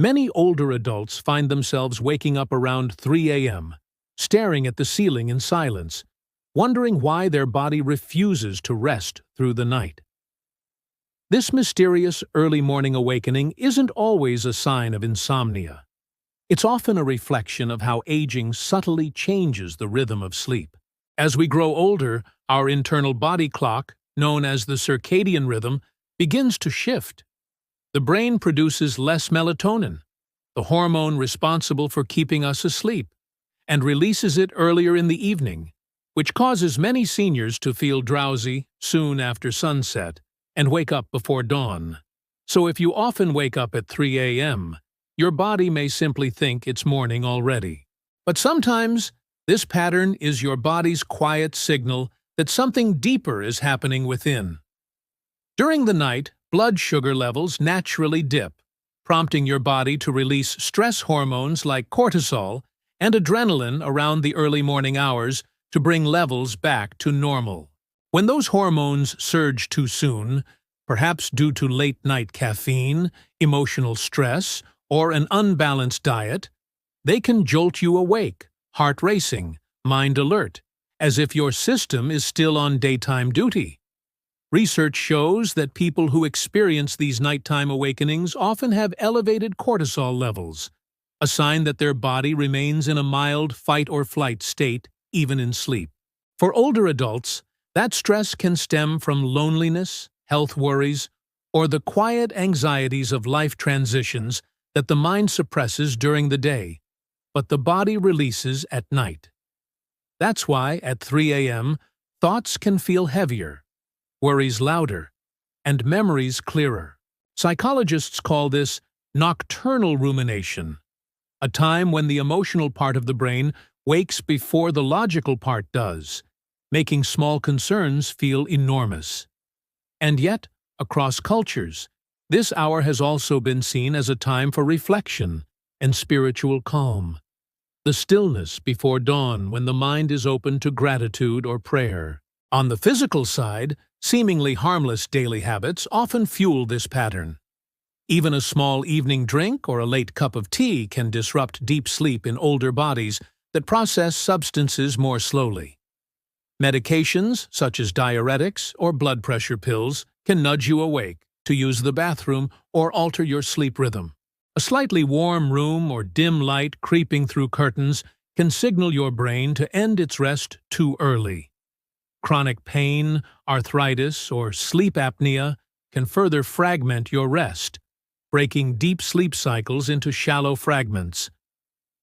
Many older adults find themselves waking up around 3 a.m., staring at the ceiling in silence, wondering why their body refuses to rest through the night. This mysterious early morning awakening isn't always a sign of insomnia. It's often a reflection of how aging subtly changes the rhythm of sleep. As we grow older, our internal body clock, known as the circadian rhythm, begins to shift. The brain produces less melatonin, the hormone responsible for keeping us asleep, and releases it earlier in the evening, which causes many seniors to feel drowsy soon after sunset and wake up before dawn. So if you often wake up at 3 a.m., your body may simply think it's morning already. But sometimes, this pattern is your body's quiet signal that something deeper is happening within. During the night, blood sugar levels naturally dip, prompting your body to release stress hormones like cortisol and adrenaline around the early morning hours to bring levels back to normal. When those hormones surge too soon, perhaps due to late-night caffeine, emotional stress, or an unbalanced diet, they can jolt you awake, heart racing, mind alert, as if your system is still on daytime duty. Research shows that people who experience these nighttime awakenings often have elevated cortisol levels, a sign that their body remains in a mild fight-or-flight state even in sleep. For older adults, that stress can stem from loneliness, health worries, or the quiet anxieties of life transitions that the mind suppresses during the day, but the body releases at night. That's why, at 3 a.m., thoughts can feel heavier, worries louder, and memories clearer. Psychologists call this nocturnal rumination, a time when the emotional part of the brain wakes before the logical part does, making small concerns feel enormous. And yet, across cultures, this hour has also been seen as a time for reflection and spiritual calm, the stillness before dawn when the mind is open to gratitude or prayer. On the physical side, seemingly harmless daily habits often fuel this pattern. Even a small evening drink or a late cup of tea can disrupt deep sleep in older bodies that process substances more slowly. Medications, such as diuretics or blood pressure pills, can nudge you awake to use the bathroom or alter your sleep rhythm. A slightly warm room or dim light creeping through curtains can signal your brain to end its rest too early. Chronic pain, arthritis, or sleep apnea can further fragment your rest, breaking deep sleep cycles into shallow fragments.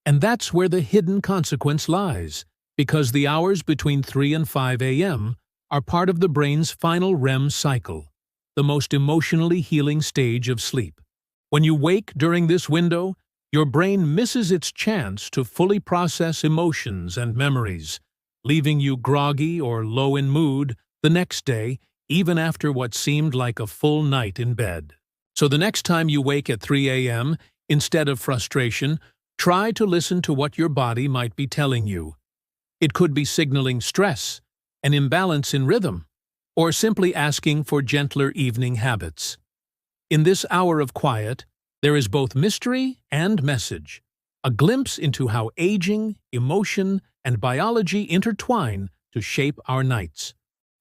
And that's where the hidden consequence lies, because the hours between 3 and 5 a.m. are part of the brain's final REM cycle, the most emotionally healing stage of sleep. When you wake during this window, your brain misses its chance to fully process emotions and memories, leaving you groggy or low in mood the next day, even after what seemed like a full night in bed. So the next time you wake at 3 a.m., instead of frustration, try to listen to what your body might be telling you. It could be signaling stress, an imbalance in rhythm, or simply asking for gentler evening habits. In this hour of quiet, there is both mystery and message, a glimpse into how aging, emotion, and biology intertwine to shape our nights.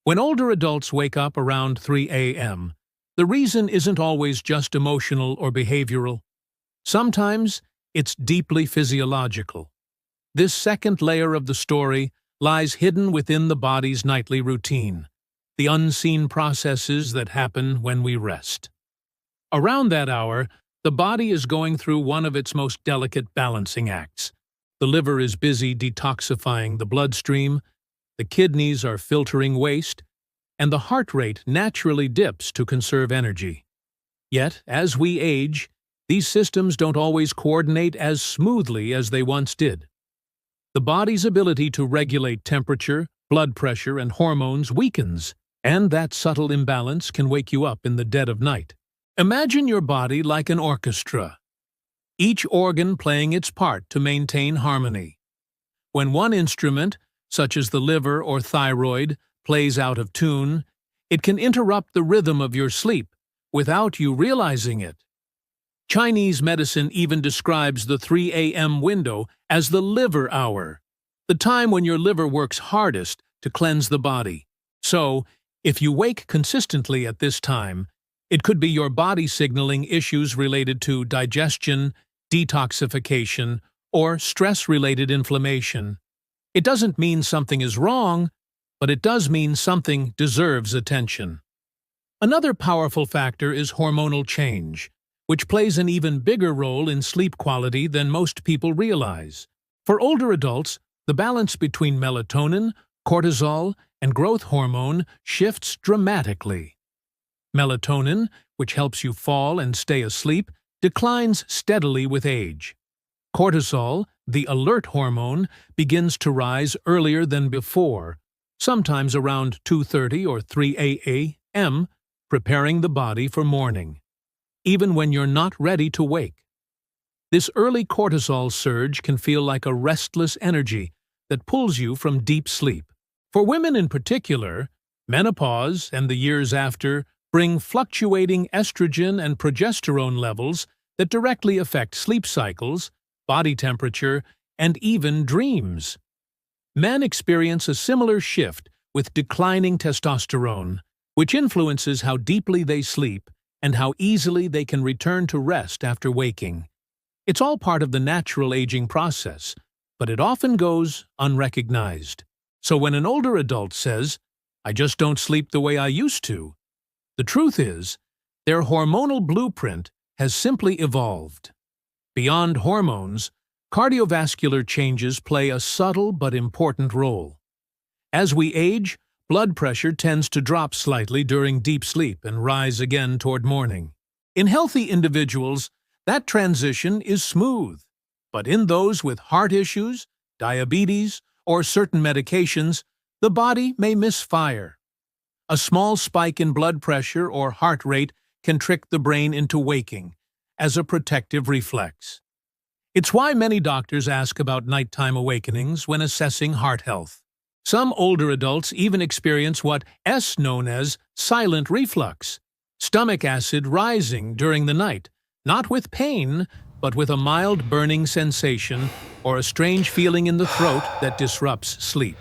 When older adults wake up around 3 a.m., the reason isn't always just emotional or behavioral. Sometimes it's deeply physiological. This second layer of the story lies hidden within the body's nightly routine, the unseen processes that happen when we rest. Around that hour, the body is going through one of its most delicate balancing acts. The liver is busy detoxifying the bloodstream, the kidneys are filtering waste, and the heart rate naturally dips to conserve energy. Yet, as we age, these systems don't always coordinate as smoothly as they once did. The body's ability to regulate temperature, blood pressure, and hormones weakens, and that subtle imbalance can wake you up in the dead of night. Imagine your body like an orchestra, each organ playing its part to maintain harmony. When one instrument, such as the liver or thyroid, plays out of tune, it can interrupt the rhythm of your sleep without you realizing it. Chinese medicine even describes the 3 a.m. window as the liver hour, the time when your liver works hardest to cleanse the body. So, if you wake consistently at this time, it could be your body signaling issues related to digestion, detoxification, or stress-related inflammation. It doesn't mean something is wrong, but it does mean something deserves attention. Another powerful factor is hormonal change, which plays an even bigger role in sleep quality than most people realize. For older adults, the balance between melatonin, cortisol, and growth hormone shifts dramatically. Melatonin, which helps you fall and stay asleep, declines steadily with age. Cortisol, the alert hormone, begins to rise earlier than before, sometimes around 2:30 or 3 a.m., preparing the body for morning, even when you're not ready to wake. This early cortisol surge can feel like a restless energy that pulls you from deep sleep. For women in particular, menopause and the years after bring fluctuating estrogen and progesterone levels that directly affect sleep cycles, body temperature, and even dreams. Men experience a similar shift with declining testosterone, which influences how deeply they sleep and how easily they can return to rest after waking. It's all part of the natural aging process, but it often goes unrecognized. So when an older adult says, "I just don't sleep the way I used to," the truth is, their hormonal blueprint has simply evolved. Beyond hormones, cardiovascular changes play a subtle but important role. As we age, blood pressure tends to drop slightly during deep sleep and rise again toward morning. In healthy individuals, that transition is smooth, but in those with heart issues, diabetes, or certain medications, the body may misfire. A small spike in blood pressure or heart rate can trick the brain into waking, as a protective reflex. It's why many doctors ask about nighttime awakenings when assessing heart health. Some older adults even experience what is known as silent reflux, stomach acid rising during the night, not with pain, but with a mild burning sensation or a strange feeling in the throat that disrupts sleep.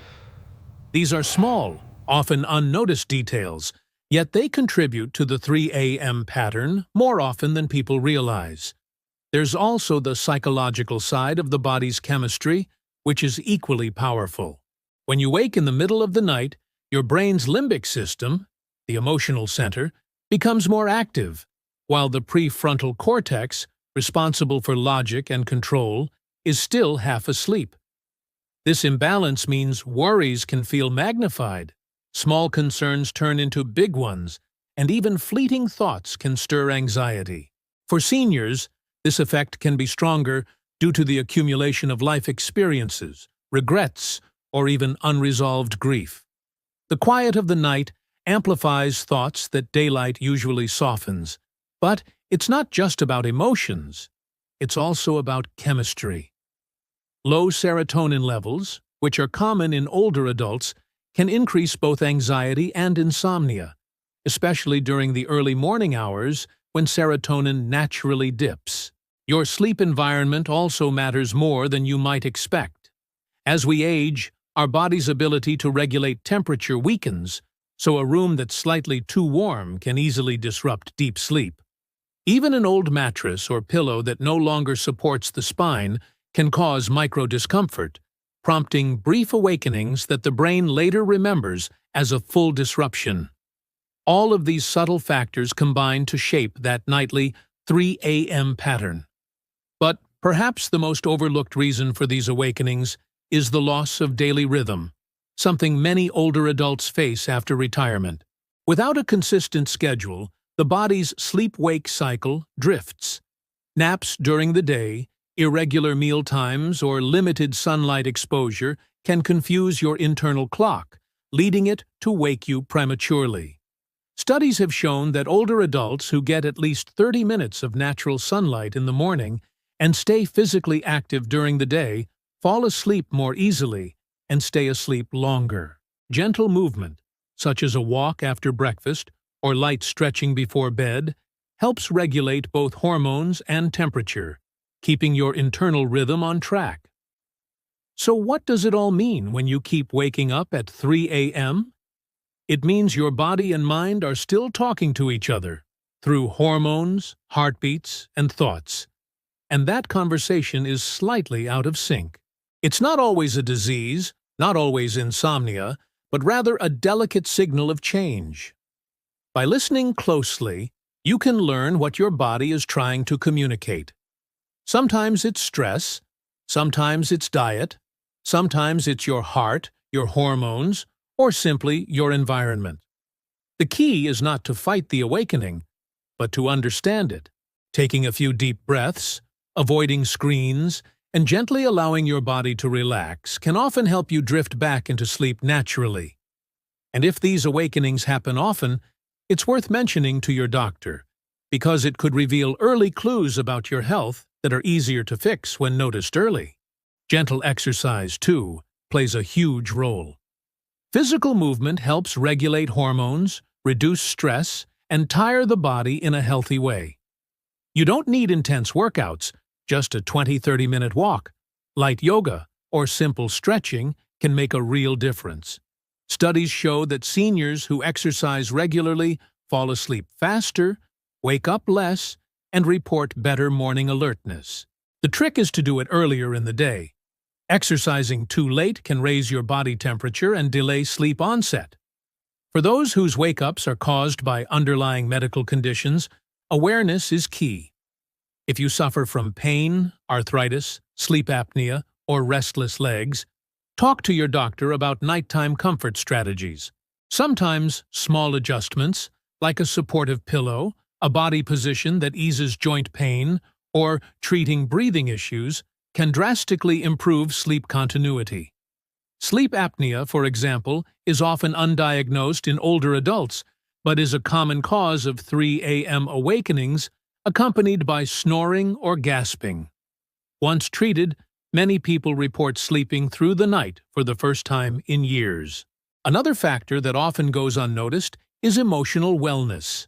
These are small, often unnoticed details, yet they contribute to the 3 a.m. pattern more often than people realize. There's also the psychological side of the body's chemistry, which is equally powerful. When you wake in the middle of the night, your brain's limbic system, the emotional center, becomes more active, while the prefrontal cortex, responsible for logic and control, is still half asleep. This imbalance means worries can feel magnified, small concerns turn into big ones, and even fleeting thoughts can stir anxiety. For seniors, this effect can be stronger due to the accumulation of life experiences, regrets, or even unresolved grief. The quiet of the night amplifies thoughts that daylight usually softens. But it's not just about emotions, it's also about chemistry. Low serotonin levels, which are common in older adults, can increase both anxiety and insomnia, especially during the early morning hours when serotonin naturally dips. Your sleep environment also matters more than you might expect. As we age, our body's ability to regulate temperature weakens, so a room that's slightly too warm can easily disrupt deep sleep. Even an old mattress or pillow that no longer supports the spine can cause micro-discomfort, prompting brief awakenings that the brain later remembers as a full disruption. All of these subtle factors combine to shape that nightly 3 a.m. pattern. But perhaps the most overlooked reason for these awakenings is the loss of daily rhythm, something many older adults face after retirement. Without a consistent schedule, the body's sleep-wake cycle drifts. Naps during the day, irregular meal times, or limited sunlight exposure can confuse your internal clock, leading it to wake you prematurely. Studies have shown that older adults who get at least 30 minutes of natural sunlight in the morning and stay physically active during the day fall asleep more easily and stay asleep longer. Gentle movement, such as a walk after breakfast or light stretching before bed, helps regulate both hormones and temperature, keeping your internal rhythm on track. So what does it all mean when you keep waking up at 3 a.m.? It means your body and mind are still talking to each other through hormones, heartbeats, and thoughts. And that conversation is slightly out of sync. It's not always a disease, not always insomnia, but rather a delicate signal of change. By listening closely, you can learn what your body is trying to communicate. Sometimes it's stress, sometimes it's diet, sometimes it's your heart, your hormones, or simply your environment. The key is not to fight the awakening, but to understand it, taking a few deep breaths, avoiding screens, and gently allowing your body to relax can often help you drift back into sleep naturally. And if these awakenings happen often, it's worth mentioning to your doctor, because it could reveal early clues about your health that are easier to fix when noticed early. Gentle exercise, too, plays a huge role. Physical movement helps regulate hormones, reduce stress, and tire the body in a healthy way. You don't need intense workouts, just a 20-30-minute walk. Light yoga or simple stretching can make a real difference. Studies show that seniors who exercise regularly fall asleep faster, wake up less, and report better morning alertness. The trick is to do it earlier in the day. Exercising too late can raise your body temperature and delay sleep onset. For those whose wake-ups are caused by underlying medical conditions, awareness is key. If you suffer from pain, arthritis, sleep apnea, or restless legs, talk to your doctor about nighttime comfort strategies. Sometimes small adjustments, like a supportive pillow, a body position that eases joint pain, or treating breathing issues, can drastically improve sleep continuity. Sleep apnea, for example, is often undiagnosed in older adults, but is a common cause of 3 a.m. awakenings accompanied by snoring or gasping. Once treated, many people report sleeping through the night for the first time in years. Another factor that often goes unnoticed is emotional wellness.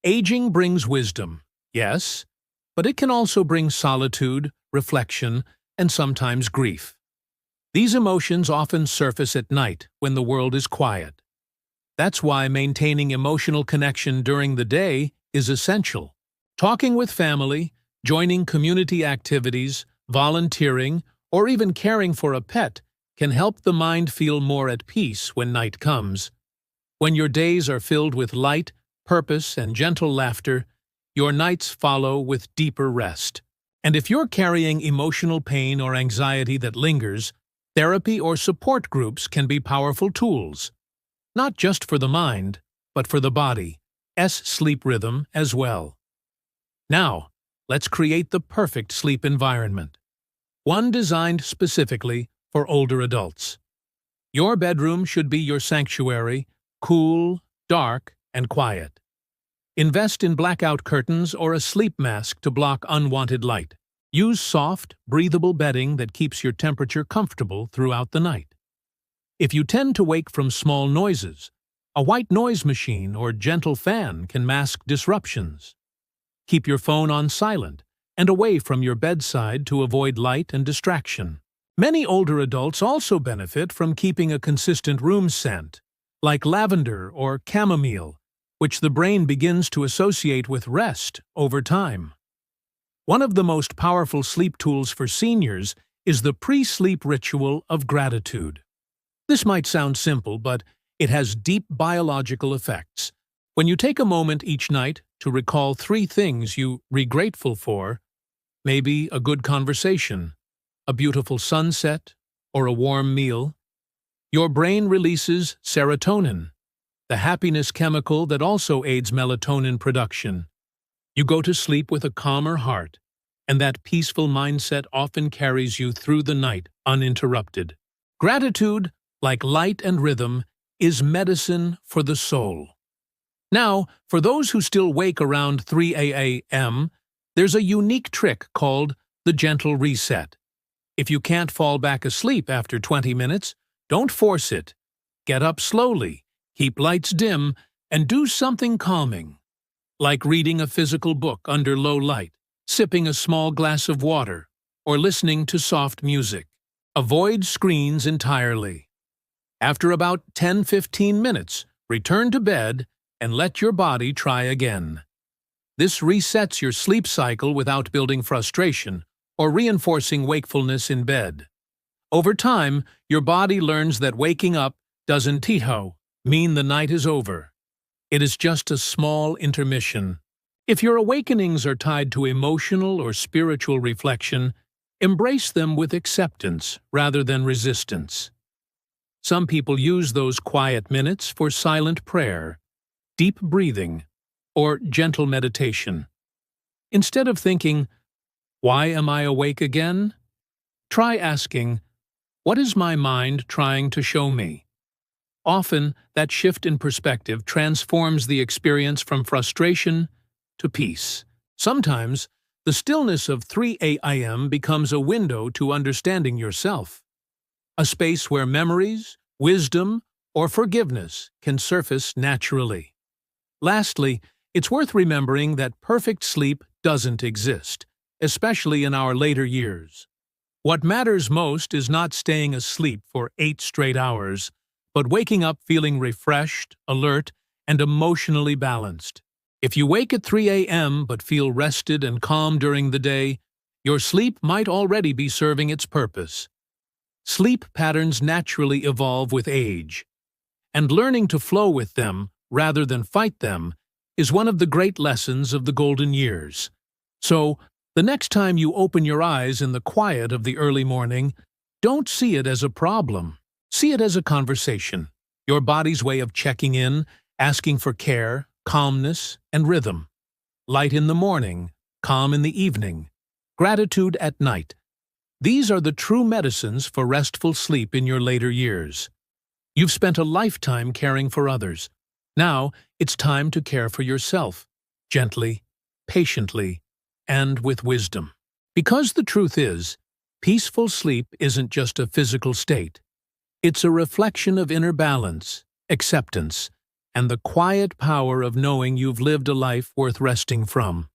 Aging brings wisdom, yes, but it can also bring solitude, reflection, and sometimes grief. These emotions often surface at night when the world is quiet. That's why maintaining emotional connection during the day is essential. Talking with family, joining community activities, volunteering, or even caring for a pet can help the mind feel more at peace when night comes. When your days are filled with light, purpose, and gentle laughter, your nights follow with deeper rest. And if you're carrying emotional pain or anxiety that lingers, therapy or support groups can be powerful tools. Not just for the mind, but for the body's sleep rhythm as well. Now, let's create the perfect sleep environment. One designed specifically for older adults. Your bedroom should be your sanctuary, cool, dark, and quiet. Invest in blackout curtains or a sleep mask to block unwanted light. Use soft, breathable bedding that keeps your temperature comfortable throughout the night. If you tend to wake from small noises, a white noise machine or gentle fan can mask disruptions. Keep your phone on silent and away from your bedside to avoid light and distraction. Many older adults also benefit from keeping a consistent room scent, like lavender or chamomile, which the brain begins to associate with rest over time. One of the most powerful sleep tools for seniors is the pre-sleep ritual of gratitude. This might sound simple, but it has deep biological effects. When you take a moment each night to recall 3 things you're grateful for, maybe a good conversation, a beautiful sunset, or a warm meal, your brain releases serotonin, the happiness chemical that also aids melatonin production. You go to sleep with a calmer heart, and that peaceful mindset often carries you through the night uninterrupted. Gratitude, like light and rhythm, is medicine for the soul. Now, for those who still wake around 3 a.m., there's a unique trick called the gentle reset. If you can't fall back asleep after 20 minutes, don't force it. Get up slowly, keep lights dim, and do something calming. like reading a physical book under low light, sipping a small glass of water, or listening to soft music. Avoid screens entirely. After about 10–15 minutes, return to bed and let your body try again. This resets your sleep cycle without building frustration or reinforcing wakefulness in bed. Over time, your body learns that waking up doesn't mean the night is over. It is just a small intermission. If your awakenings are tied to emotional or spiritual reflection, embrace them with acceptance rather than resistance. Some people use those quiet minutes for silent prayer, deep breathing, or gentle meditation. Instead of thinking, "Why am I awake again?" try asking, "What is my mind trying to show me?" Often, that shift in perspective transforms the experience from frustration to peace. Sometimes, the stillness of 3 a.m. becomes a window to understanding yourself, a space where memories, wisdom, or forgiveness can surface naturally. Lastly, it's worth remembering that perfect sleep doesn't exist, especially in our later years. What matters most is not staying asleep for 8 straight hours, but waking up feeling refreshed, alert, and emotionally balanced. If you wake at 3 a.m. but feel rested and calm during the day, your sleep might already be serving its purpose. Sleep patterns naturally evolve with age, and learning to flow with them rather than fight them is one of the great lessons of the golden years. So, the next time you open your eyes in the quiet of the early morning, don't see it as a problem. See it as a conversation, your body's way of checking in, asking for care, calmness, and rhythm. Light in the morning, calm in the evening, gratitude at night. These are the true medicines for restful sleep in your later years. You've spent a lifetime caring for others. Now, it's time to care for yourself, gently, patiently, and with wisdom. Because the truth is, peaceful sleep isn't just a physical state. It's a reflection of inner balance, acceptance, and the quiet power of knowing you've lived a life worth resting from.